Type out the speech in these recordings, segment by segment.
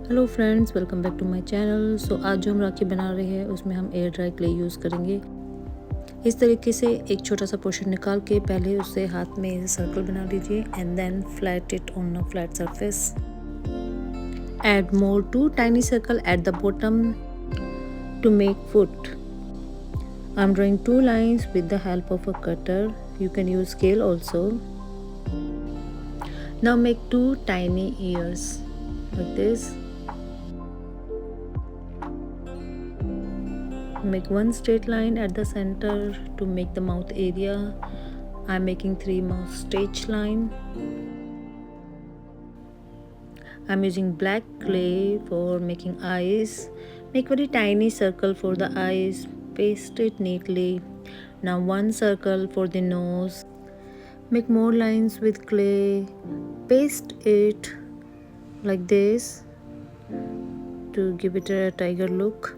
Hello friends, welcome back to my channel. So आज जो हम राखी बना रहे हैं उसमें हम एयर ड्राई क्ले यूज़ करेंगे। इस तरीके से एक छोटा सा पोर्शन निकाल के पहले उससे हाथ में सर्कल बना लीजिए and then flat it on a flat surface. Add more 2 tiny circle at the bottom to make foot. I'm drawing 2 lines with the help of a cutter. You can use scale also. Now make 2 tiny ears like this. Make 1 straight line at the center to make the mouth area. I'm making 3 mouth stitch line. I'm using black clay for making eyes. Make very tiny circle for the eyes. Paste it neatly. Now 1 circle for the nose. Make more lines with clay. Paste it like this to give it a tiger look.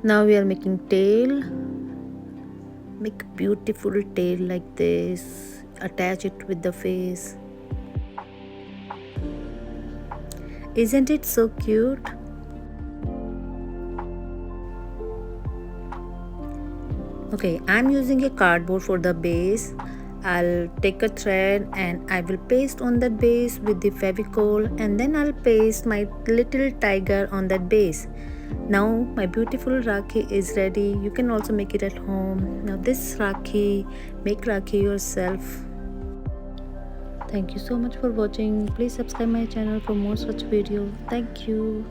Now we are making tail. Make beautiful tail like this. Attach it with the face. Isn't it so cute? Okay, I'm using a cardboard for the base. I'll take a thread and I will paste on that base with the Fevicol, and then I'll paste my little tiger on that base. Now my beautiful Rakhi is ready. You can also make it at home. Now this Rakhi, make Rakhi yourself. Thank you so much for watching. Please subscribe my channel for more such video. Thank you.